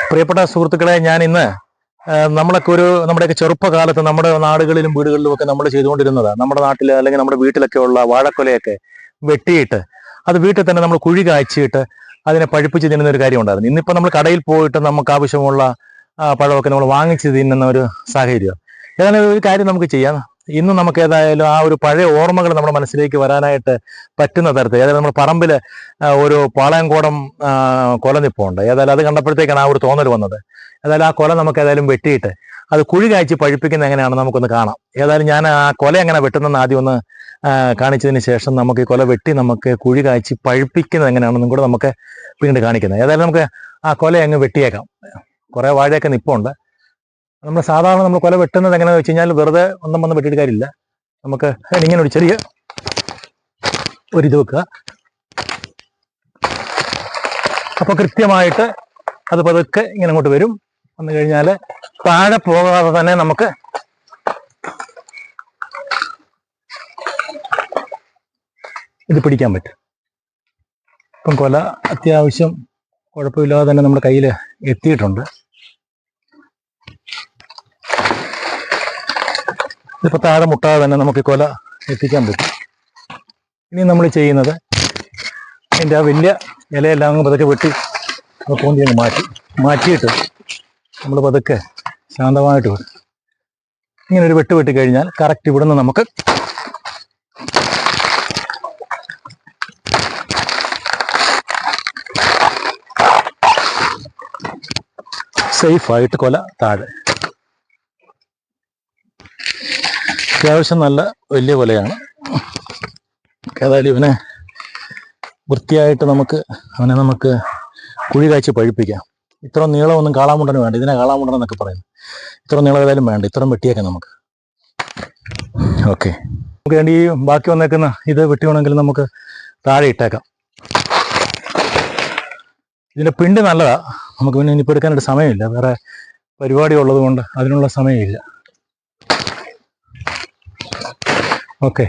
പ്രിയപ്പെട്ട സുഹൃത്തുക്കളെ, ഞാൻ ഇന്ന് നമ്മുടെയൊക്കെ ചെറുപ്പകാലത്ത് നമ്മുടെ നാടുകളിലും വീടുകളിലും ഒക്കെ നമ്മൾ ചെയ്തുകൊണ്ടിരുന്നതാണ്. നമ്മുടെ നാട്ടിൽ അല്ലെങ്കിൽ നമ്മുടെ വീട്ടിലൊക്കെ ഉള്ള വാഴക്കൊലയൊക്കെ വെട്ടിയിട്ട് അത് വീട്ടിൽ തന്നെ നമ്മൾ കുഴി കാച്ചിട്ട് അതിനെ പഴുപ്പിച്ച് തിന്നുന്ന ഒരു കാര്യം ഉണ്ടായിരുന്നു. ഇന്നിപ്പോൾ നമ്മൾ കടയിൽ പോയിട്ട് നമുക്ക് ആവശ്യമുള്ള പഴമൊക്കെ നമ്മൾ വാങ്ങിച്ച് തിന്നുന്ന ഒരു സാഹചര്യം. ഏതായാലും ഒരു കാര്യം നമുക്ക് ചെയ്യാം. ഇന്ന് നമുക്ക് ഏതായാലും ആ ഒരു പഴയ ഓർമ്മകൾ നമ്മുടെ മനസ്സിലേക്ക് വരാനായിട്ട് പറ്റുന്ന തരത്തിൽ ഏതായാലും നമ്മുടെ പറമ്പിൽ ഒരു പാളയംകോടം കൊല നിപ്പുണ്ട്. ഏതായാലും അത് കണ്ടപ്പോഴത്തേക്കാണ് ആ ഒരു തോന്നൽ വന്നത്. ഏതായാലും ആ കൊല നമുക്ക് ഏതായാലും വെട്ടിയിട്ട് അത് കുഴി കായ്ച്ച് പഴുപ്പിക്കുന്നത് എങ്ങനെയാണെന്ന് നമുക്കൊന്ന് കാണാം. ഏതായാലും ഞാൻ ആ കൊല എങ്ങനെ വെട്ടുന്നെന്ന് ആദ്യം ഒന്ന് കാണിച്ചതിന് ശേഷം നമുക്ക് ഈ കൊല വെട്ടി നമുക്ക് കുഴി കായ്ച്ച് പഴുപ്പിക്കുന്നത് എങ്ങനെയാണെന്നും കൂടെ നമുക്ക് പിന്നീട് കാണിക്കുന്നത്. ഏതായാലും നമുക്ക് ആ കൊല അങ്ങ് വെട്ടിയേക്കാം. കുറേ വാഴയൊക്കെ നിപ്പുണ്ട്. നമ്മൾ സാധാരണ നമ്മൾ കൊല വെട്ടുന്നത് എങ്ങനെയാണെന്ന് വെച്ച് കഴിഞ്ഞാൽ വെറുതെ ഒന്നും വന്ന് വെട്ടിയിട്ട് കാര്യമില്ല. നമുക്ക് ഇങ്ങനെ ഒരു ചെറിയ ഒരിത് വെക്കുക. അപ്പോൾ കൃത്യമായിട്ട് അത് പതുക്കെ ഇങ്ങനെ അങ്ങോട്ട് വരും. വന്നു കഴിഞ്ഞാൽ താഴെ പോകാതെ തന്നെ നമുക്ക് ഇത് പിടിക്കാൻ പറ്റും. ഇപ്പം കൊല അത്യാവശ്യം കുഴപ്പമില്ലാതെ തന്നെ നമ്മുടെ കയ്യിൽ എത്തിയിട്ടുണ്ട്. ഇതിപ്പോൾ താഴെ മുട്ടാതെ തന്നെ നമുക്ക് ഈ കൊല എത്തിക്കാൻ പറ്റും. ഇനി നമ്മൾ ചെയ്യുന്നത് അതിൻ്റെ ആ വലിയ ഇലയെല്ലാം അങ്ങ് പതുക്കെ വെട്ടി പോന്തി അങ്ങ് മാറ്റിയിട്ട് നമ്മൾ പതുക്കെ ശാന്തമായിട്ട് വിടും. ഇങ്ങനെ ഒരു വെട്ട് കഴിഞ്ഞാൽ കറക്റ്റ് ഇവിടുന്ന് നമുക്ക് സേഫായിട്ട് കൊല താഴെ. അത്യാവശ്യം നല്ല വലിയ കൊലയാണ്. ഏതായാലും ഇവനെ വൃത്തിയായിട്ട് നമുക്ക് കുഴി കായ്ച്ച് പഴുപ്പിക്കാം. ഇത്ര നീളമൊന്നും കാളാമുണ്ടന് വേണ്ട. ഇതിനെ കാളാമുണ്ടൻ എന്നൊക്കെ പറയുന്നു. ഇത്ര നീളം ഏതായാലും വേണ്ട. ഇത്രയും വെട്ടിയേക്കാം നമുക്ക്. ഓക്കെ, നമുക്ക് വേണ്ടി ഈ ബാക്കി വന്നേക്കുന്ന ഇത് വെട്ടി വേണമെങ്കിൽ നമുക്ക് താഴെ ഇട്ടേക്കാം. ഇതിൻ്റെ പിണ്ടി നല്ലതാണ്. നമുക്ക് പിന്നെ ഇനിയിപ്പോൾ എടുക്കാനായിട്ട് സമയമില്ല. വേറെ പരിപാടി ഉള്ളത് കൊണ്ട് അതിനുള്ള സമയമില്ല. ഓക്കെ,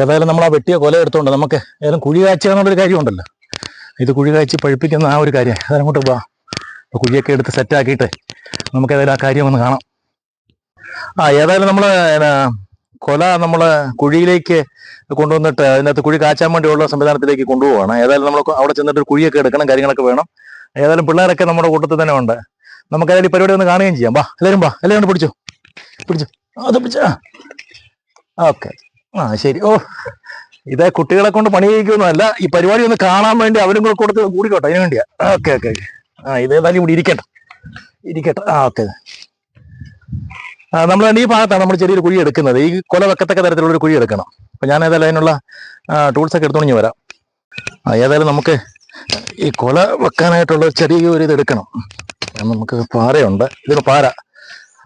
ഏതായാലും നമ്മൾ ആ വെട്ടിയ കൊല എടുത്തോണ്ട് നമുക്ക് ഏതായാലും കുഴി കാച്ചുക എന്നുള്ളൊരു കാര്യമുണ്ടല്ലോ. ഇത് കുഴി കാച്ചി പഴുപ്പിക്കുന്ന ആ ഒരു കാര്യം. ഏതായാലും അങ്ങോട്ട് പോവാം. അപ്പോൾ കുഴിയൊക്കെ എടുത്ത് സെറ്റാക്കിയിട്ട് നമുക്ക് ഏതായാലും ആ കാര്യം ഒന്ന് കാണാം. ഏതായാലും നമ്മൾ കൊല നമ്മൾ കുഴിയിലേക്ക് കൊണ്ടുവന്നിട്ട് അതിനകത്ത് കുഴി കാച്ചാൻ വേണ്ടിയുള്ള സംവിധാനത്തിലേക്ക് കൊണ്ടുപോവാണ്. ഏതായാലും നമ്മൾ അവിടെ ചെന്നിട്ട് കുഴിയൊക്കെ എടുക്കണം, കാര്യങ്ങളൊക്കെ വേണം. ഏതായാലും പിള്ളേരൊക്കെ നമ്മുടെ കൂട്ടത്തിൽ തന്നെ ഉണ്ട്. നമുക്ക് ഏതായാലും ഈ പരിപാടി ഒന്ന് കാണുകയും ചെയ്യാം. എല്ലാവരും പിടിച്ചു അത് പിടിച്ചാ. ഓക്കെ, ശരി. ഇതേ കുട്ടികളെ കൊണ്ട് പണി ചെയ്യിക്കൊന്നുമല്ല, ഈ പരിപാടി ഒന്ന് കാണാൻ വേണ്ടി അവരും കൂടെ കൊടുത്ത് കൂടിക്കോട്ടെ, അതിന് വേണ്ടിയാ. ഓക്കെ, ഇതേതായാലും ഇവിടെ ഇരിക്കട്ടെ. ഓക്കെ, നമ്മൾ ഈ ഭാഗത്താണ് നമ്മൾ ചെറിയൊരു കുഴി എടുക്കുന്നത്. ഈ കൊല വെക്കത്തക്ക തരത്തിലുള്ളൊരു കുഴി എടുക്കണം. അപ്പം ഞാൻ ഏതായാലും അതിനുള്ള ടൂൾസൊക്കെ എടുത്തോണ്ട് വരാം. ഏതായാലും നമുക്ക് ഈ കൊല വെക്കാനായിട്ടുള്ള ചെറിയൊരു ഇത് എടുക്കണം. നമുക്ക് പാറയുണ്ട്. ഇതിന്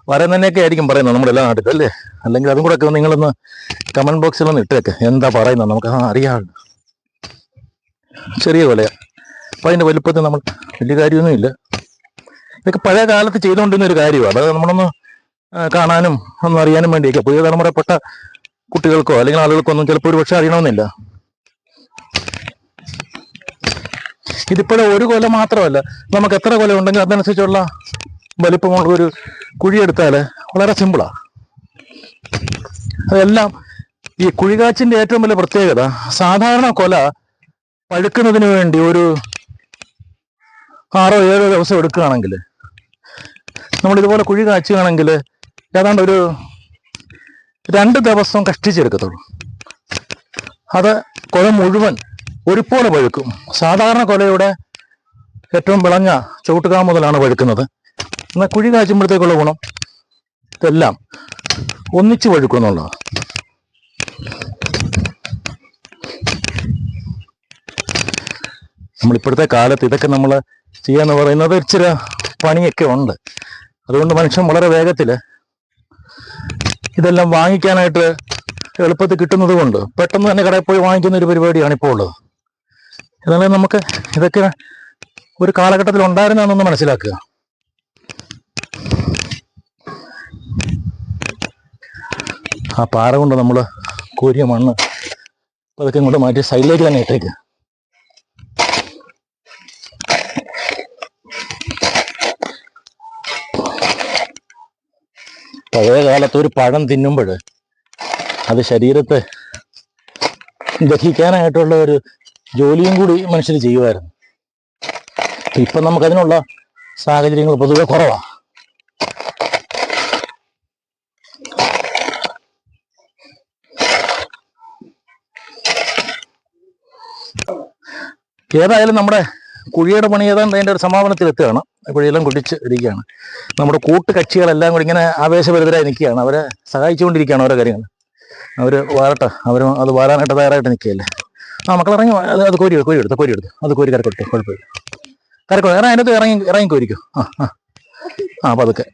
വര തന്നെയൊക്കെ ആയിരിക്കും പറയുന്നത് നമ്മുടെ എല്ലാ നാട്ടിലും, അല്ലേ? അല്ലെങ്കിൽ അതും കൂടെ ഒക്കെ നിങ്ങളൊന്ന് കമന്റ് ബോക്സിലൊന്ന് ഇട്ടേക്ക്. എന്താ പറയുന്നത് നമുക്ക് അറിയാമല്ലോ. ചെറിയ കൊലയാണ്. അപ്പം അതിൻ്റെ വലുപ്പത്തിൽ നമ്മൾ വലിയ കാര്യമൊന്നുമില്ല. ഇതൊക്കെ പഴയ കാലത്ത് ചെയ്തുകൊണ്ടിരുന്ന ഒരു കാര്യമാണ്. അത് നമ്മളൊന്ന് കാണാനും ഒന്നും അറിയാനും വേണ്ടിയൊക്കെ പുതിയ തലമുറപ്പെട്ട കുട്ടികൾക്കോ അല്ലെങ്കിൽ ആളുകൾക്കോ ഒന്നും ചിലപ്പോൾ ഒരു പക്ഷെ അറിയണമെന്നില്ല. ഇതിപ്പോഴും ഒരു കൊല മാത്രമല്ല, നമുക്ക് എത്ര കൊല ഉണ്ടെങ്കിൽ അതനുസരിച്ചുള്ള വലിപ്പമുള്ള ഒരു കുഴിയെടുത്താൽ വളരെ സിമ്പിളാണ്. അതെല്ലാം ഈ കുഴികാച്ചിൻ്റെ ഏറ്റവും വലിയ പ്രത്യേകത, സാധാരണ കൊല പഴുക്കുന്നതിന് വേണ്ടി ഒരു 6-7 ദിവസം എടുക്കുകയാണെങ്കിൽ നമ്മളിതുപോലെ കുഴി കാച്ചുകയാണെങ്കിൽ ഏതാണ്ട് ഒരു 2 ദിവസം കഷ്ടിച്ചെടുക്കത്തുള്ളൂ. അത് കൊല മുഴുവൻ ഒരുപോലെ പഴുക്കും. സാധാരണ കൊലയുടെ ഏറ്റവും വിളഞ്ഞ ചുവട്ടുകാ മുതലാണ് പഴുക്കുന്നത്. എന്നാൽ കുഴി കാച്ചുമ്പോഴത്തേക്കുള്ള ഗുണം ഇതെല്ലാം ഒന്നിച്ച് പഴുക്കും എന്നുള്ളതാണ്. നമ്മളിപ്പോഴത്തെ കാലത്ത് ഇതൊക്കെ നമ്മൾ ചെയ്യാന്ന് പറയുന്നത് ഇച്ചിരി പണിയൊക്കെ ഉണ്ട്. അതുകൊണ്ട് മനുഷ്യൻ വളരെ വേഗത്തിൽ ഇതെല്ലാം വാങ്ങിക്കാനായിട്ട് എളുപ്പത്തിൽ കിട്ടുന്നത് കൊണ്ട് പെട്ടെന്ന് തന്നെ കടയിൽ പോയി വാങ്ങിക്കുന്ന ഒരു പരിപാടിയാണ് ഇപ്പോൾ ഉള്ളത്. എന്നാലും നമുക്ക് ഇതൊക്കെ ഒരു കാലഘട്ടത്തിൽ ഉണ്ടായിരുന്നതെന്നൊന്ന് മനസ്സിലാക്കുക. ആ പാറ കൊണ്ട് നമ്മൾ കോരിയ മണ്ണ് അതൊക്കെ ഇങ്ങോട്ട് മാറ്റി സൈഡിലേക്ക് തന്നെ ഇട്ടേക്ക്. പഴയ കാലത്ത് ഒരു പഴം തിന്നുമ്പോൾ അത് ശരീരത്തെ ദഹിക്കാനായിട്ടുള്ള ഒരു ജോലിയും കൂടി മനുഷ്യർ ചെയ്യുമായിരുന്നു. ഇപ്പം നമുക്കതിനുള്ള സാഹചര്യങ്ങൾ പൊതുവെ കുറവാണ്. ഏതായാലും നമ്മുടെ കുഴിയുടെ പണി ഏതാണ്ട് അതിൻ്റെ ഒരു സമാപനത്തിൽ എത്തുകയാണ്. കുഴിയെല്ലാം കുടിച്ച് ഇരിക്കുകയാണ്. നമ്മുടെ കൂട്ടുകക്ഷികളെല്ലാം കൂടി ഇങ്ങനെ ആവേശഭരിതരായി നിൽക്കുകയാണ്. അവരെ സഹായിച്ചുകൊണ്ടിരിക്കുകയാണ് ഓരോ കാര്യങ്ങൾ. അവർ വാരട്ടെ, അവരും അത് വാരാനായിട്ട് തയ്യാറായിട്ട് നിൽക്കുകയല്ലേ. മക്കൾ ഇറങ്ങി, അത് കോരിയെടുത്ത് അത് കോരി കരക്കൊട്ടെ, കുഴപ്പമില്ല. കരക്കോ അതിനകത്ത് ഇറങ്ങി കോരിക്കോ. പതുക്കെ.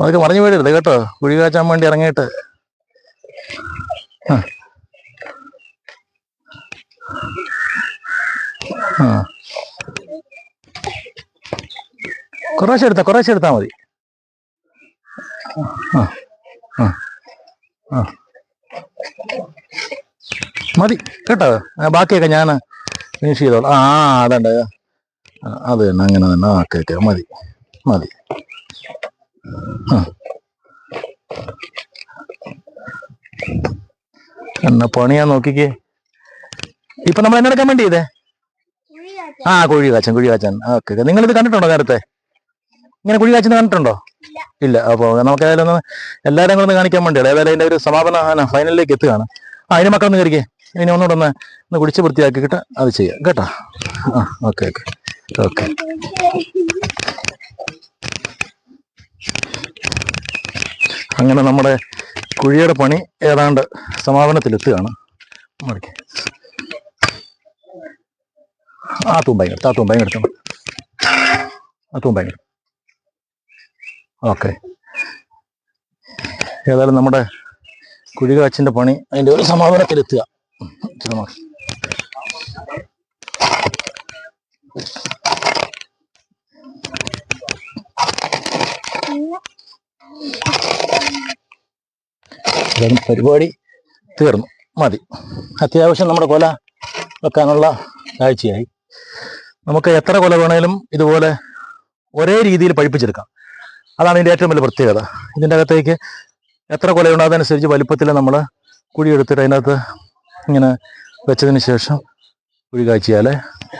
അതൊക്കെ മറിഞ്ഞു വീഴരുത് കേട്ടോ, കുഴി കാച്ചാൻ വേണ്ടി ഇറങ്ങിയിട്ട്. കുറേശ്ശെ എടുത്താൽ മതി. മതി കേട്ടോ, ബാക്കിയൊക്കെ ഞാൻ ഫിനിഷ് ചെയ്തോളാം. അതുണ്ട്, അത് തന്നെ, അങ്ങനെ തന്നെ. ഓക്കെ, മതി. എന്നാ പണിയാ നോക്കിക്കേ. ഇപ്പൊ നമ്മൾ എന്നെടുക്കാൻ വേണ്ടി ചെയ്തേ? കുഴി കാച്ചാൻ. ഓക്കെ, നിങ്ങളിത് കണ്ടിട്ടുണ്ടോ നേരത്തെ? ഇങ്ങനെ കുഴി കാച്ചെന്ന് കണ്ടിട്ടുണ്ടോ? ഇല്ല. അപ്പോൾ നമുക്ക് ഏതായാലും ഒന്ന് എല്ലാവരും കൂടെ ഒന്ന് കാണിക്കാൻ വേണ്ടിയാണ്. ഏതായാലും അതിൻ്റെ ഒരു സമാപന ഫൈനലിലേക്ക് എത്തുകയാണ്. അതിന് മക്കളൊന്ന് കയറിക്കേ. ഇനി ഒന്നുകൂടെ ഒന്ന് കുടിച്ച് വൃത്തിയാക്കിയിട്ട് അത് ചെയ്യാം കേട്ടോ. ഓക്കെ. അങ്ങനെ നമ്മുടെ കുഴിയുടെ പണി ഏതാണ്ട് സമാപനത്തിലെത്തുകയാണ്. തൂമ്പായി എടുത്തു. ഓക്കെ, ഏതായാലും നമ്മുടെ കുഴി കാച്ചിൻ്റെ പണി അതിൻ്റെ ഒരു സമാപനത്തിലെത്തുക. പരിപാടി തീർന്നു, മതി. അത്യാവശ്യം നമ്മുടെ കൊല വെക്കാനുള്ള കാഴ്ചയായി. നമുക്ക് എത്ര കൊല വേണേലും ഇതുപോലെ ഒരേ രീതിയിൽ പഴിപ്പിച്ചെടുക്കാം. അതാണ് ഇതിൻ്റെ ഏറ്റവും വലിയ പ്രത്യേകത. ഇതിൻ്റെ അകത്തേക്ക് എത്ര കൊലയുണ്ടോ അതനുസരിച്ച് വലുപ്പത്തിൽ നമ്മൾ കുഴിയെടുത്തിട്ട് അതിനകത്ത് ഇങ്ങനെ വെച്ചതിന് ശേഷം കുഴി കാച്ചിയാൽ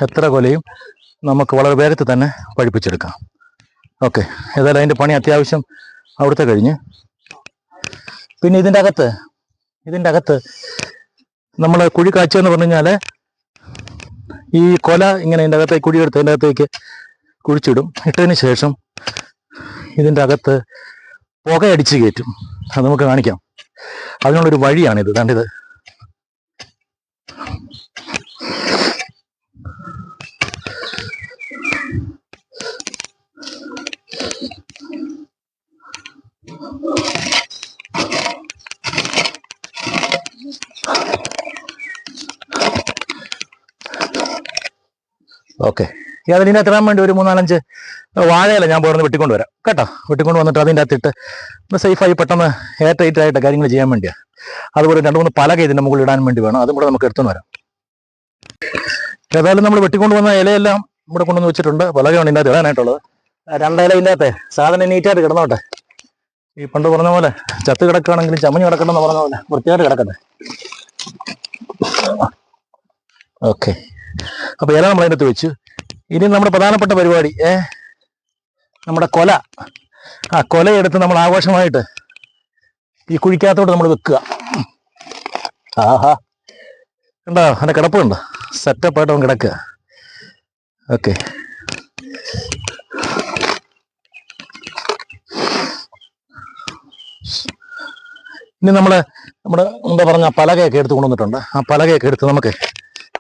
എത്ര കൊലയും നമുക്ക് വളരെ വേഗത്തിൽ തന്നെ പഴിപ്പിച്ചെടുക്കാം. ഓക്കെ, ഏതായാലും അതിൻ്റെ പണി അത്യാവശ്യം അവിടുത്തെ കഴിഞ്ഞ്. പിന്നെ ഇതിൻ്റെ അകത്ത് നമ്മൾ കുഴി കാച്ചുക എന്ന് പറഞ്ഞു കഴിഞ്ഞാൽ ഈ കൊല ഇങ്ങനെ ഇതിൻ്റെ അകത്തേക്ക് കുഴിയെടുത്ത് അതിൻ്റെ അകത്തേക്ക് കുഴിച്ചിടും. ഇട്ടതിന് ശേഷം ഇതിൻ്റെ അകത്ത് പുകയടിച്ച് കയറ്റും. അത് നമുക്ക് കാണിക്കാം. അതിനുള്ളൊരു വഴിയാണിത്. കണ്ടിത് ഓക്കെ. അതിനകത്ത് ഇടാൻ വേണ്ടി ഒരു 3-4 വാഴയില ഞാൻ പോർന്ന് വെട്ടിക്കൊണ്ട് വരാം കേട്ടോ. വെട്ടിക്കൊണ്ട് വന്നിട്ട് അതിൻ്റെ അകത്തിട്ട് ഒന്ന് സേഫായി പെട്ടെന്ന് എയർ ടൈറ്റ് ആയിട്ട് കാര്യങ്ങൾ ചെയ്യാൻ വേണ്ടിയാണ്. അതുപോലെ 2-3 പലക ഇതിൻ്റെ മുകളിൽ ഇടാൻ വേണ്ടി വേണം. അതും കൂടെ നമുക്ക് എടുത്തുകൊണ്ട് വരാം. ഏതായാലും നമ്മൾ വെട്ടിക്കൊണ്ട് വന്ന ഇലയെല്ലാം ഇവിടെ കൊണ്ടുവന്ന് വെച്ചിട്ടുണ്ട്. പലകയാണ് ഇതിൻ്റെ അകത്ത് ഇടാനായിട്ടുള്ളത്. 2 ഇല ഇതിൻ്റെ അകത്തെ സാധനം നീറ്റായിട്ട് കിടന്നോട്ടെ. ഈ പണ്ട് പറഞ്ഞ പോലെ ചത്ത് കിടക്കുകയാണെങ്കിലും ചമഞ്ഞ് കിടക്കണമെന്ന് പറഞ്ഞ പോലെ വൃത്തിയായിട്ട് കിടക്കട്ടെ. ഓക്കെ, അപ്പോൾ ഇല നമ്മൾ അതിൻ്റെ അകത്ത് വെച്ചു. ഇനി നമ്മുടെ പ്രധാനപ്പെട്ട പരിപാടി നമ്മുടെ കൊല എടുത്ത് നമ്മൾ ആഘോഷമായിട്ട് ഈ കുഴിക്കകത്തോട്ട് നമ്മൾ വെക്കുക. കണ്ടോ, അതിൻ്റെ കിടപ്പുണ്ട്. സെറ്റപ്പായിട്ട് അവൻ കിടക്കുക. ഓക്കെ, ഇനി നമ്മുടെ എന്താ പറഞ്ഞ പലകയൊക്കെ എടുത്ത് കൊണ്ടുവന്നിട്ടുണ്ട്. ആ പലകയൊക്കെ എടുത്ത് നമുക്ക്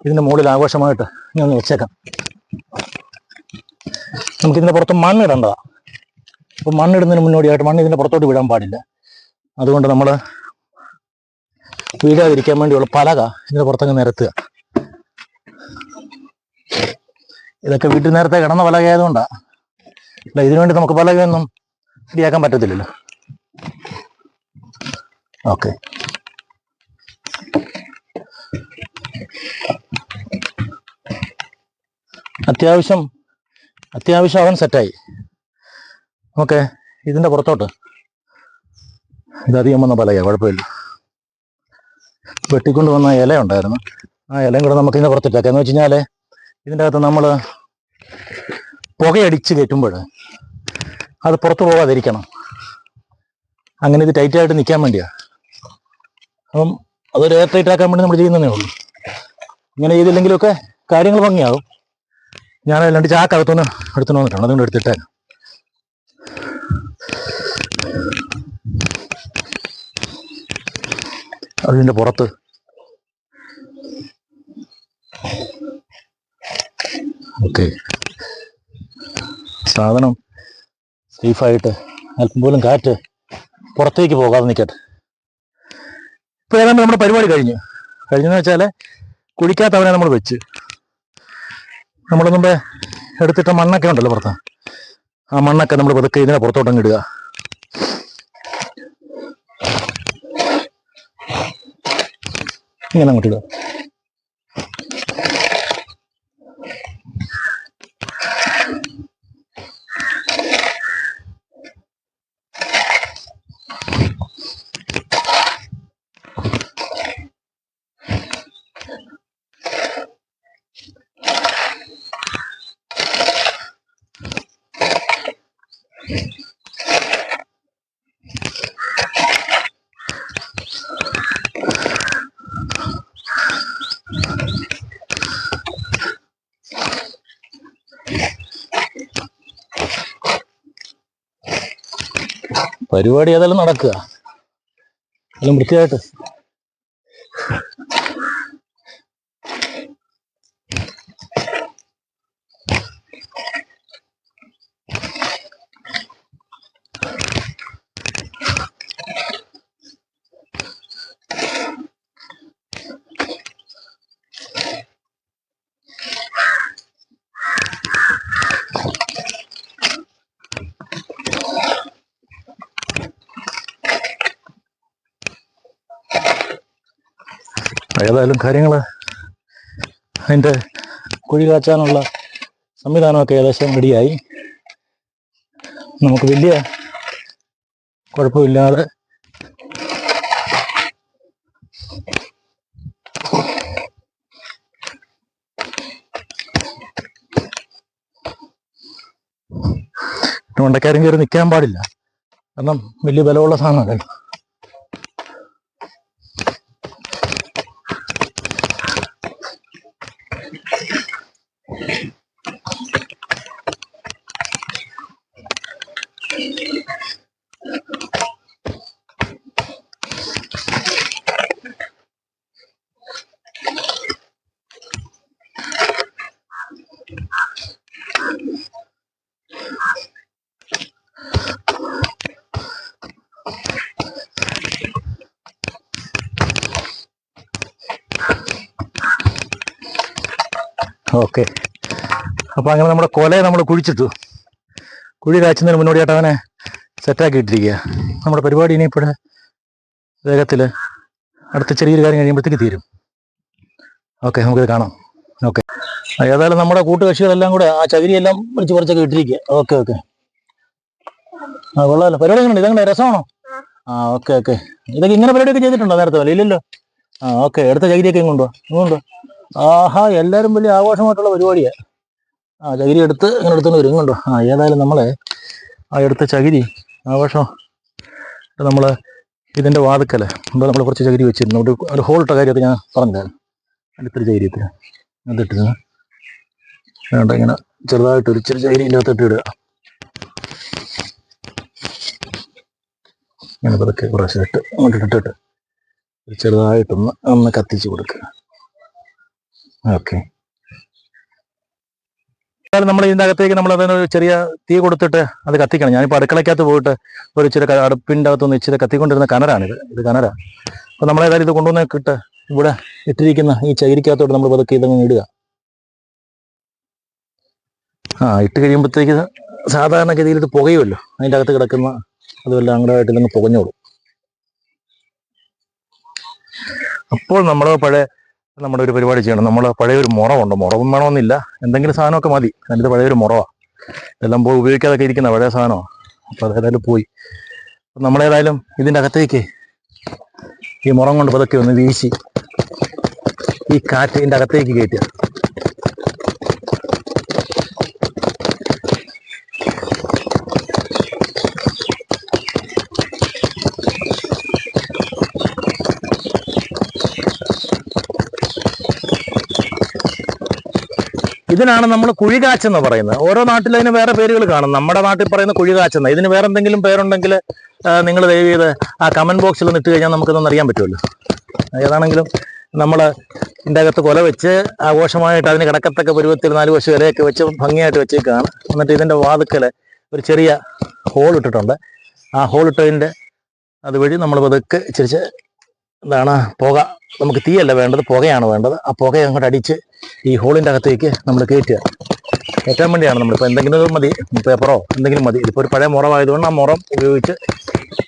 ഇതിൻ്റെ മുകളിൽ ആഘോഷമായിട്ട് ഇനി ഒന്ന് വെച്ചേക്കാം. നമുക്കിതിൻ്റെ പുറത്ത് മണ്ണിടേണ്ടതാണ്. അപ്പോൾ മണ്ണിടുന്നതിന് മുന്നോടിയായിട്ട് മണ്ണ് ഇതിൻ്റെ പുറത്തോട്ട് വിടാൻ പാടില്ല. അതുകൊണ്ട് നമ്മൾ വീഴാതിരിക്കാൻ വേണ്ടിയുള്ള പലക ഇതിൻ്റെ പുറത്തങ്ങ് നിരത്തുക. ഇതൊക്കെ വീട്ടിൽ നേരത്തെ കിടന്ന പലക ആയതുകൊണ്ടാണ്. അല്ല, ഇതിനുവേണ്ടി നമുക്ക് പലകയൊന്നും ശരിയാക്കാൻ പറ്റത്തില്ലല്ലോ. ഓക്കെ, അത്യാവശ്യം അത്യാവശ്യം അവൻ സെറ്റായി. ഓക്കെ, ഇതിൻ്റെ പുറത്തോട്ട് ഇതധികം വന്ന പലക കുഴപ്പമില്ല. വെട്ടിക്കൊണ്ട് വന്ന ഇല ഉണ്ടായിരുന്നു, ആ ഇലയും കൂടെ നമുക്ക് ഇതിൻ്റെ പുറത്തിട്ടേക്കാം. എന്ന് വെച്ച് കഴിഞ്ഞാൽ ഇതിൻ്റെ അകത്ത് നമ്മൾ പുകയടിച്ച് കയറ്റുമ്പോൾ അത് പുറത്ത് പോകാതിരിക്കണം. അങ്ങനെ ഇത് ടൈറ്റായിട്ട് നിൽക്കാൻ വേണ്ടിയാണ്. അപ്പം അതൊരു എയർ ടൈറ്റ് ആക്കാൻ വേണ്ടി നമ്മൾ ചെയ്യുന്നതേ ഉള്ളൂ. ഇങ്ങനെ ചെയ്തില്ലെങ്കിലൊക്കെ കാര്യങ്ങൾ ഭംഗിയാകും. ഞാൻ 2 ചാക്കകത്തുനിന്ന് എടുത്തുകൊണ്ട് വന്നിട്ടുണ്ട്, അതുകൊണ്ട് എടുത്തിട്ടേക്കാം. അതിൻ്റെ പുറത്ത് ഓക്കെ, സാധനം സേഫായിട്ട് അല്പം പോലും കാറ്റ് പുറത്തേക്ക് പോകാതെ നിൽക്കട്ടെ. ഇപ്പോൾ ഏതാണ്ട് നമ്മുടെ പരിപാടി കഴിഞ്ഞെന്ന് വെച്ചാൽ കുഴിക്കാത്തവനെ നമ്മൾ വെച്ച് നമ്മൾ മുമ്പേ എടുത്തിട്ട മണ്ണൊക്കെ ഉണ്ടല്ലോ പുറത്ത്, ആ മണ്ണൊക്കെ നമ്മൾ പതുക്കെ ഇതിനെ പുറത്തോട്ടങ്ങ് ഇടുക. ഇങ്ങനെ അങ്ങോട്ട് ഇടുക. പരിപാടി ഏതായാലും നടക്കുക, എല്ലാം വൃത്തിയായിട്ട്. ഏതായാലും കാര്യങ്ങൾ അതിൻ്റെ കുഴി കാച്ചാനുള്ള സംവിധാനമൊക്കെ ഏകദേശം റെഡിയായി. നമുക്ക് വലിയ കുഴപ്പമില്ലാതെ വണ്ടക്കാരും കയറി നിൽക്കാൻ പാടില്ല, കാരണം വലിയ ബലമുള്ള സാധനമല്ലല്ലോ. ഓക്കെ, അപ്പോൾ അങ്ങനെ നമ്മുടെ കൊലയെ നമ്മൾ കുഴിച്ചിട്ടു. കുഴി കാച്ചുന്നതിന് മുന്നോടിയായിട്ട് അവനെ സെറ്റാക്കി ഇട്ടിരിക്കുക. നമ്മുടെ പരിപാടി ഇനിയിപ്പോഴെ വേഗത്തിൽ അടുത്ത ചെറിയൊരു കാര്യം കഴിയുമ്പോഴത്തേക്ക് തീരും. ഓക്കെ, നമുക്കിത് കാണാം. ഓക്കെ, ഏതായാലും നമ്മുടെ കൂട്ടുകക്ഷികളെല്ലാം കൂടെ ആ ചകിരിയെല്ലാം വിളിച്ച് കുറച്ചൊക്കെ ഇട്ടിരിക്കുക. ഓക്കെ ഓക്കെ, ആ കൊള്ളാമല്ലോ. പരിപാടി എങ്ങനെ? ഇതെങ്ങനെ രസമാണോ? ആ ഓക്കെ ഓക്കെ. ഇതൊക്കെ ഇങ്ങനെ പരിപാടിയൊക്കെ ചെയ്തിട്ടുണ്ടോ നേരത്തെ? പോലെ ഇല്ലല്ലോ. ആ ഓക്കെ, എടുത്ത ചകിരിയൊക്കെ ഇങ്ങോട്ടോ. ആഹാ, എല്ലാവരും വലിയ ആഘോഷമായിട്ടുള്ള പരിപാടിയാണ്. ആ ചകിരി എടുത്ത് ഇങ്ങനെ എടുത്തുകൊണ്ട് വരും. ഇങ്ങോട്ടോ. ആ ഏതായാലും നമ്മളെ ആ എടുത്ത ചകിരി ആഘോഷം നമ്മൾ ഇതിൻ്റെ വാതുക്കൽ മുമ്പ് നമ്മൾ കുറച്ച് ചകിരി വെച്ചിരുന്നു. ഒരു ഹോളിട്ട കാര്യമൊക്കെ ഞാൻ പറഞ്ഞായിരുന്നു. അടുത്തൊരു ചകിരിയത്തിന് അതിട്ടിരുന്നു. വേണ്ട, ഇങ്ങനെ ചെറുതായിട്ട് ഒരു ചെറിയ ചകിരി ഇതിനകത്തിട്ട് ഇടുക. ഇങ്ങനെ പതുക്കെ കുറേശ്ശെ ഇട്ട് അങ്ങോട്ടിട്ടിട്ട് ചെറുതായിട്ടൊന്ന് കത്തിച്ച് കൊടുക്കുക. ഓക്കെ, നമ്മൾ ഇതിൻ്റെ അകത്തേക്ക് നമ്മൾ അതിനൊരു ചെറിയ തീ കൊടുത്തിട്ട് അത് കത്തിക്കണം. ഞാനിപ്പോൾ അടുക്കളയ്ക്കകത്ത് പോയിട്ട് ഒരു ഇച്ചിരി അടുപ്പിൻ്റെ അകത്തൊന്ന് ഇച്ചിരി കത്തിക്കൊണ്ടിരുന്ന കനരാണിത്. ഇത് കനര. അപ്പോൾ നമ്മളേതായാലും ഇത് കൊണ്ടുവന്ന് ഇട്ട് ഇവിടെ ഇട്ടിരിക്കുന്ന ഈ ചകിരിക്കകത്തോട്ട് നമ്മൾ പതുക്കെ ഇതങ്ങ് ഇടുക. ഇട്ട് കഴിയുമ്പോഴത്തേക്ക് സാധാരണഗതിയിൽ ഇത് പുകയുമല്ലോ, അതിൻ്റെ അകത്ത് കിടക്കുന്ന അതുമെല്ലാം അങ്ങോട്ടായിട്ട് ഇതങ്ങ് പുകഞ്ഞോളും. അപ്പോൾ നമ്മുടെ ഒരു പരിപാടി ചെയ്യണം. നമ്മൾ പഴയൊരു മുറവുണ്ട്, മുറവും വേണമെന്നില്ല, എന്തെങ്കിലും സാധനമൊക്കെ മതി. അതിൻ്റെ പഴയൊരു മുറവാണ്. ഇതെല്ലാം പോയി ഉപയോഗിക്കാതൊക്കെ ഇരിക്കുന്ന പഴയ സാധനമാണ്. അപ്പോൾ അതേതായാലും പോയി. നമ്മളേതായാലും ഇതിൻ്റെ അകത്തേക്ക് ഈ മുറം കൊണ്ട് പതുക്കെ ഒന്ന് വീശി ഈ കാറ്റ് ഇതിൻ്റെ അകത്തേക്ക് കയറ്റുക. ഇതിനാണ് നമ്മൾ കുഴികാച്ചെന്ന് പറയുന്നത്. ഓരോ നാട്ടിലും അതിന് വേറെ പേരുകൾ കാണും. നമ്മുടെ നാട്ടിൽ പറയുന്ന കുഴികാച്ചെന്ന. ഇതിന് വേറെ എന്തെങ്കിലും പേരുണ്ടെങ്കിൽ നിങ്ങൾ ദയവ് ചെയ്ത് ആ കമന്റ് ബോക്സിൽ ഒന്ന് ഇട്ട് കഴിഞ്ഞാൽ നമുക്കിതൊന്നും അറിയാൻ പറ്റുമല്ലോ. ഏതാണെങ്കിലും നമ്മൾ ഇതിൻ്റെ അകത്ത് കൊല വെച്ച് ആഘോഷമായിട്ട് അതിന് കിടക്കത്തക്ക പരുവത്തിൽ 4 വശം ഇലയൊക്കെ വെച്ച് ഭംഗിയായിട്ട് വെച്ചേക്കാണ്. എന്നിട്ട് ഇതിൻ്റെ വാതുക്കൽ ഒരു ചെറിയ ഹോൾ ഇട്ടിട്ടുണ്ട്. ആ ഹോൾ ഇട്ടതിൻ്റെ അതുവഴി നമ്മൾ പതുക്കെ ഇച്ചിരിച്ച് എന്താണ് പുക, നമുക്ക് തീയല്ല വേണ്ടത്, പുകയാണ് വേണ്ടത്. ആ പുക അങ്ങോട്ട് അടിച്ച് ഈ ഹോളിൻ്റെ അകത്തേക്ക് നമ്മൾ കയറ്റാൻ വേണ്ടിയാണ്. നമ്മളിപ്പോൾ എന്തെങ്കിലും മതി, പേപ്പറോ എന്തെങ്കിലും മതി. ഇതിപ്പോൾ ഒരു പഴയ മുറമായതുകൊണ്ട് ആ മുറം ഉപയോഗിച്ച്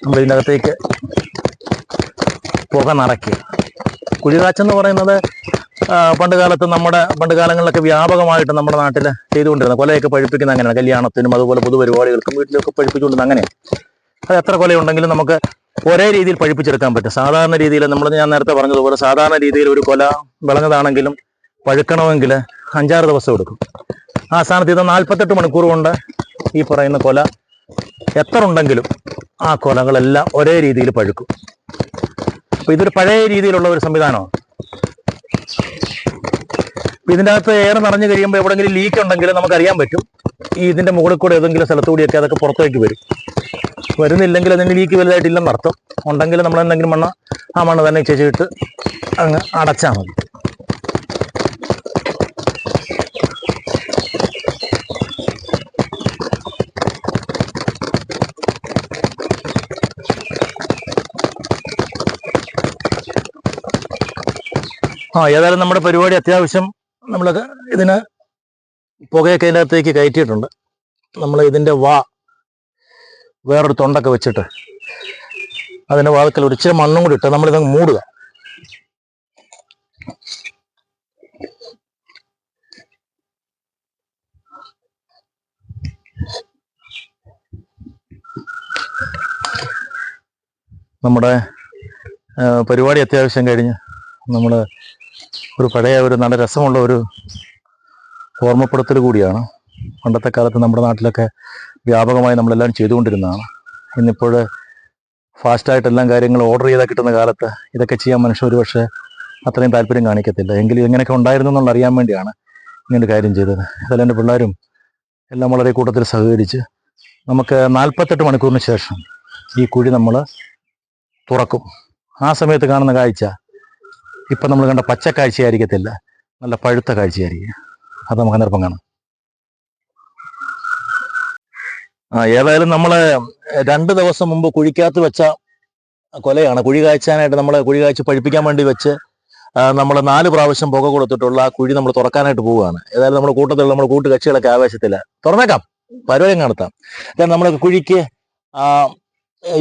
നമ്മൾ ഇതിനകത്തേക്ക് പുക നിറയ്ക്കുക. കുഴികാച്ചെന്ന് പറയുന്നത് പണ്ട് കാലങ്ങളിലൊക്കെ വ്യാപകമായിട്ട് നമ്മുടെ നാട്ടിൽ ചെയ്തുകൊണ്ടിരുന്നത്. കൊലയൊക്കെ പഴിപ്പിക്കുന്ന അങ്ങനെയാണ്. കല്യാണത്തിനും അതുപോലെ പൊതുപരിപാടികൾക്കും വീട്ടിലൊക്കെ പഴിപ്പിച്ചുകൊണ്ടിരുന്നത് അങ്ങനെയാണ്. അത് എത്ര കൊലയുണ്ടെങ്കിലും നമുക്ക് ഒരേ രീതിയിൽ പഴിപ്പിച്ചെടുക്കാൻ പറ്റും. സാധാരണ രീതിയിൽ ഞാൻ നേരത്തെ പറഞ്ഞതുപോലെ സാധാരണ രീതിയിൽ ഒരു കൊല വിളഞ്ഞതാണെങ്കിലും പഴുക്കണമെങ്കിൽ 5-6 ദിവസം എടുക്കും. ആ സ്ഥാനത്ത് ഇത് 48 മണിക്കൂർ കൊണ്ട് ഈ പറയുന്ന കൊല എത്ര ഉണ്ടെങ്കിലും ആ കൊലകളെല്ലാം ഒരേ രീതിയിൽ പഴുക്കും. അപ്പൊ ഇതൊരു പഴയ രീതിയിലുള്ള ഒരു സംവിധാനമാണ്. ഇതിൻ്റെ അകത്ത് എയർ നിറഞ്ഞു കഴിയുമ്പോൾ എവിടെയെങ്കിലും ലീക്ക് ഉണ്ടെങ്കിൽ നമുക്കറിയാൻ പറ്റും. ഇതിന്റെ മുകളിൽ കൂടെ ഏതെങ്കിലും സ്ഥലത്തുകൂടിയൊക്കെ അതൊക്കെ പുറത്തേക്ക് വരും. വരുന്നില്ലെങ്കിൽ അതിന് ലീക്ക് വലുതായിട്ടില്ലെന്ന് അർത്ഥം. ഉണ്ടെങ്കിൽ നമ്മൾ എന്തെങ്കിലും ആ മണ്ണ് തന്നെ ചേച്ചിട്ട് അങ്ങ് അടച്ചാൽ മതി. ഏതായാലും നമ്മുടെ പരിപാടി അത്യാവശ്യം നമ്മൾ ഇതിന് പുകയൊക്കെ അതിൻ്റെ അകത്തേക്ക് കയറ്റിയിട്ടുണ്ട്. നമ്മൾ ഇതിൻ്റെ വേറൊരു തൊണ്ടൊക്കെ വെച്ചിട്ട് അതിൻ്റെ വാതിക്കൽ ഒരു ഇച്ചിരി മണ്ണും കൂടി ഇട്ട് നമ്മളിതങ്ങ് മൂടുക. നമ്മുടെ പരിപാടി അത്യാവശ്യം കഴിഞ്ഞ് നമ്മൾ ഒരു നല്ല രസമുള്ള ഒരു ഓർമ്മപ്പെടുത്തൽ കൂടിയാണ്. പണ്ടത്തെ കാലത്ത് നമ്മുടെ നാട്ടിലൊക്കെ വ്യാപകമായി നമ്മളെല്ലാം ചെയ്തുകൊണ്ടിരുന്നതാണ്. ഇന്നിപ്പോൾ ഫാസ്റ്റായിട്ട് എല്ലാം കാര്യങ്ങൾ ഓർഡർ ചെയ്താൽ കിട്ടുന്ന കാലത്ത് ഇതൊക്കെ ചെയ്യാൻ മനുഷ്യർ ഒരു പക്ഷേ അത്രയും താല്പര്യം കാണിക്കത്തില്ല. എങ്കിലും ഇങ്ങനെയൊക്കെ ഉണ്ടായിരുന്നു എന്നുള്ള അറിയാൻ വേണ്ടിയാണ് ഇങ്ങനൊരു കാര്യം ചെയ്തത്. അതെല്ലാം എൻ്റെ പിള്ളേരും എല്ലാം വളരെ കൂട്ടത്തിൽ സഹകരിച്ച് നമുക്ക് 48 മണിക്കൂറിന് ശേഷം ഈ കുഴി നമ്മൾ തുറക്കും. ആ സമയത്ത് കാണുന്ന കാഴ്ച ഇപ്പം നമ്മൾ കണ്ട പച്ച കാഴ്ചയായിരിക്കത്തില്ല, നല്ല പഴുത്ത കാഴ്ചയായിരിക്കും. അത് നമുക്ക് അന്നേരം കാണാം. ഏതായാലും നമ്മൾ 2 ദിവസം മുമ്പ് കുഴിക്കകത്ത് വെച്ച കൊലയാണ്. കുഴി കാഴ്ചാനായിട്ട് നമ്മൾ കുഴി കാഴ്ച പഴിപ്പിക്കാൻ വേണ്ടി വെച്ച് നമ്മൾ 4 പ്രാവശ്യം പുക കൊടുത്തിട്ടുള്ള ആ കുഴി നമ്മൾ തുറക്കാനായിട്ട് പോവുകയാണ്. ഏതായാലും നമ്മുടെ കൂട്ടത്തിലുള്ള നമ്മുടെ കൂട്ടുകക്ഷികളൊക്കെ ആവേശത്തില്ല. തുറന്നേക്കാം, പരിപാടി നടത്താം. നമ്മൾ കുഴിക്ക്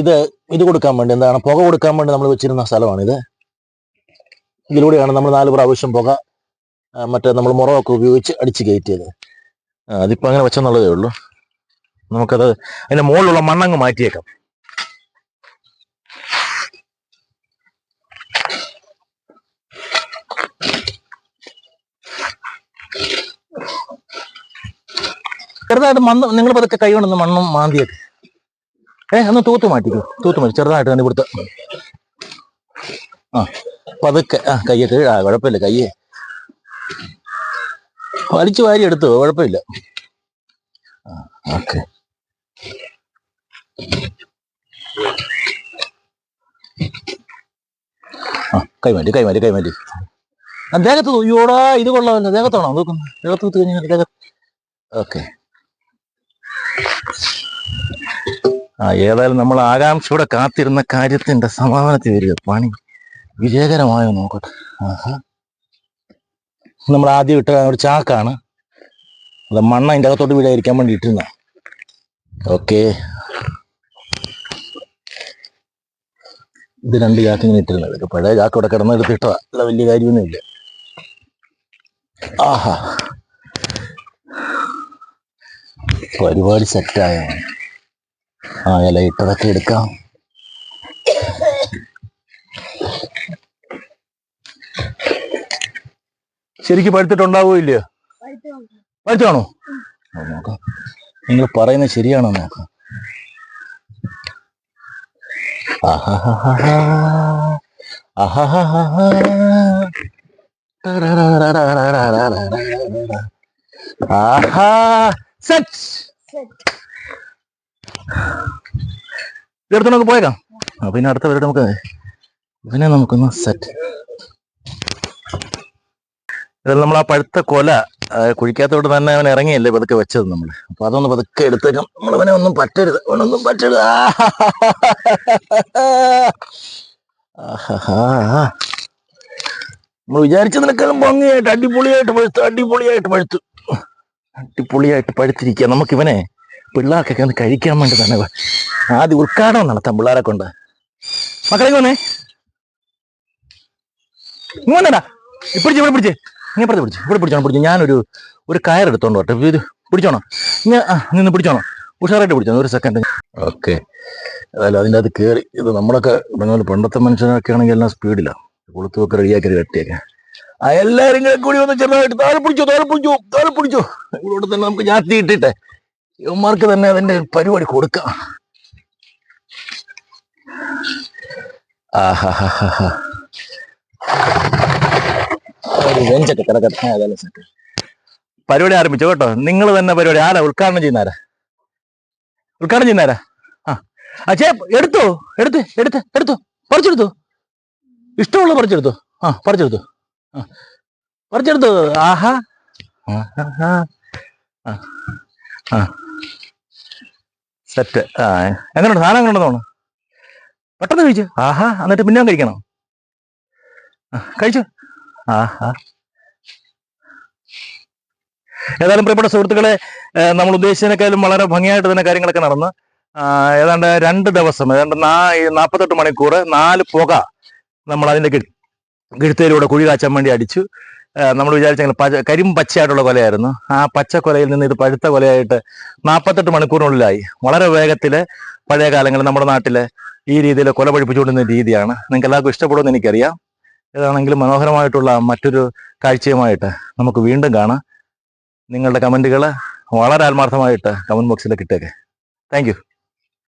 ഇത് കൊടുക്കാൻ വേണ്ടി പുക കൊടുക്കാൻ വേണ്ടി നമ്മൾ വെച്ചിരുന്ന സ്ഥലമാണിത്. ഇതിലൂടെയാണ് നമ്മൾ 4 പ്രാവശ്യം പുക നമ്മൾ മുറമൊക്കെ ഉപയോഗിച്ച് അടിച്ച് കയറ്റിയത്. അതിപ്പോൾ അങ്ങനെ വെച്ചെന്നുള്ളതേ ഉള്ളൂ. നമുക്കത് അതിൻ്റെ മുകളിലുള്ള മണ്ണങ്ങ് മാറ്റിയേക്കാം. ചെറുതായിട്ട് നിങ്ങൾ പതുക്കെ കൈ കൊണ്ടൊന്ന് മണ്ണും മാന്തിയൊക്കെ ഒന്ന് തൂത്ത് മാറ്റി ചെറുതായിട്ട് തന്നെ ഇവിടുത്തെ പതുക്കെ കയ്യൊക്കെ കുഴപ്പമില്ല. കയ്യെ വലിച്ചു വാരി എടുത്തു, കുഴപ്പമില്ല. ഓക്കെ. കൈമാറ്റി ദേഹത്ത് തൂയോടാ. ഇത് കൊള്ളാമല്ലോ. ദേഹത്താണോ നോക്കുന്നത്? ദേഹത്ത് തൂത്ത് കഴിഞ്ഞാൽ ഓക്കെ. ഏതായാലും നമ്മൾ ആകാംക്ഷയോടെ കാത്തിരുന്ന കാര്യത്തിന്റെ സമാധാനത്തിൽ വരിക. പണി വിജയകരമായോ നോക്കട്ടെ. നമ്മൾ ആദ്യം ഇട്ട ഒരു ചാക്കാണ്. അത് മണ്ണ് അതിൻ്റെ അകത്തോട്ട് വീഴാതിരിക്കാൻ വേണ്ടി ഇട്ടിരുന്ന. ഓക്കെ, ഇത് 2 ചാക്ക് ഇങ്ങനെ ഇട്ടിരുന്നത്. ഒരു പഴയ ചാക്ക് ഇവിടെ കിടന്നെടുത്തിട്ടതാ. അല്ല വലിയ കാര്യമൊന്നുമില്ല. ആഹാ, പരിപാടി സെറ്റായ ആ ഇല ഇട്ടതൊക്കെ എടുക്കാം. ശരിക്കും പഴുത്തിട്ടുണ്ടാവോ ഇല്ലയോ? പഴുത്താണോ? നോക്കാം, നിങ്ങൾ പറയുന്നത് ശരിയാണോ നോക്കാം. ഇതെടുത്ത് നമുക്ക് പോയേക്കാം. പിന്നെ അടുത്ത പേരുടെ നമുക്കൊന്ന് സെറ്റ്. ഇതിൽ നമ്മൾ ആ പഴുത്ത കൊല കുഴിക്കാത്തോട്ട് തന്നെ അവൻ ഇറങ്ങിയല്ലേ പതുക്കെ വെച്ചത് നമ്മൾ. അപ്പൊ അതൊന്ന് പതുക്കെ എടുത്തേക്കാം. നമ്മളവനെ ഒന്നും പറ്റരുത്, അവനൊന്നും പറ്റരുത്. നമ്മൾ വിചാരിച്ചതിനേക്കാളും ഭംഗിയായിട്ട് അടിപൊളിയായിട്ട് പഴുത്തിരിക്കുക. നമുക്കിവനെ പിള്ളേർക്കൊക്കെ ഒന്ന് കഴിക്കാൻ വേണ്ടി തന്നെ ആദ്യം ഉദ്ഘാടനം നടത്താം പിള്ളേരെ കൊണ്ട്. മക്കളെ വന്നേ, ഇങ്ങോട്ടാ ഇവിടെ പിടിച്ചേ, ഇങ്ങനെ ഇവിടെ പിടിച്ചോണം. ഞാനൊരു കയറെടുത്തോണ്ട് വരട്ടെ. ഇത് പിടിച്ചോണം, നിന്ന് പിടിച്ചോണം, ഉഷാറായിട്ട് പിടിച്ചോ. ഒരു സെക്കൻഡ്. ഓക്കെ, അതായത് അതിൻ്റെ അത് കയറി. ഇത് നമ്മളൊക്കെ പറഞ്ഞ പണ്ടത്തെ മനുഷ്യനൊക്കെ ആണെങ്കിൽ എല്ലാം സ്പീഡിലാണ് കൊളുത്തുമൊക്കെ റെഡിയാക്കി കെട്ടിയൊക്കെ. എല്ലാവരും കൂടി ഒന്ന് ചെറുതായിട്ട് താഴെ പിടിച്ചോ. ഇവിടെ തന്നെ നമുക്ക് ഞാത്തി ഇട്ടിട്ടെ ഇവന്മാർക്ക് തന്നെ അതിന്റെ പരിപാടി കൊടുക്കാം. വെഞ്ചൊക്കെ കിടക്കട്ടെ. പരിപാടി ആരംഭിച്ചോ കേട്ടോ. നിങ്ങൾ തന്നെ പരിപാടി. ആരാ ഉദ്ഘാടനം ചെയ്യുന്നാരാ? അച്ഛേ എടുത്തോ, പറിച്ചെടുത്തോ, ഇഷ്ടമുള്ള പറിച്ചെടുത്തോ. പറിച്ചെടുത്തോ. ആഹാ, സെറ്റ്. എങ്ങനെയുണ്ട് സാധനം? എങ്ങനെയുണ്ടെന്ന് തോന്നുന്നു. പെട്ടെന്ന് കഴിച്ചു. ആഹാ, എന്നിട്ട് പിന്നെ കഴിക്കണം. കഴിച്ചു. ആഹാ. ഏതായാലും പ്രിയപ്പെട്ട സുഹൃത്തുക്കളെ, നമ്മൾ ഉദ്ദേശിച്ചതിനേക്കാളും വളരെ ഭംഗിയായിട്ട് തന്നെ കാര്യങ്ങളൊക്കെ നടന്ന് ഏതാണ്ട് 2 ദിവസം, ഏതാണ്ട് 48 മണിക്കൂർ 4 പുക നമ്മൾ അതിന്റെ കിഴുത്തയിലൂടെ കുഴി കാച്ചാൻ വേണ്ടി അടിച്ചു. നമ്മൾ വിചാരിച്ചെങ്കിൽ കരിമ്പച്ചയായിട്ടുള്ള കൊലയായിരുന്നു. ആ പച്ചക്കൊലയിൽ നിന്ന് ഇത് പഴുത്ത കൊലയായിട്ട് 48 മണിക്കൂറിനുള്ളിലായി. വളരെ വേഗത്തില് പഴയ കാലങ്ങളിൽ നമ്മുടെ നാട്ടില് ഈ രീതിയിൽ കൊല പഴിപ്പിച്ചുകൊണ്ടിരുന്ന രീതിയാണ്. നിങ്ങൾക്ക് എല്ലാവർക്കും ഇഷ്ടപ്പെടുമെന്ന് എനിക്കറിയാം. ഏതാണെങ്കിലും മനോഹരമായിട്ടുള്ള മറ്റൊരു കാഴ്ചയുമായിട്ട് നമുക്ക് വീണ്ടും കാണാം. നിങ്ങളുടെ കമന്റുകൾ വളരെ ആത്മാർത്ഥമായിട്ട് കമന്റ് ബോക്സിൽ ഇട്ടേക്കെ. Thank you.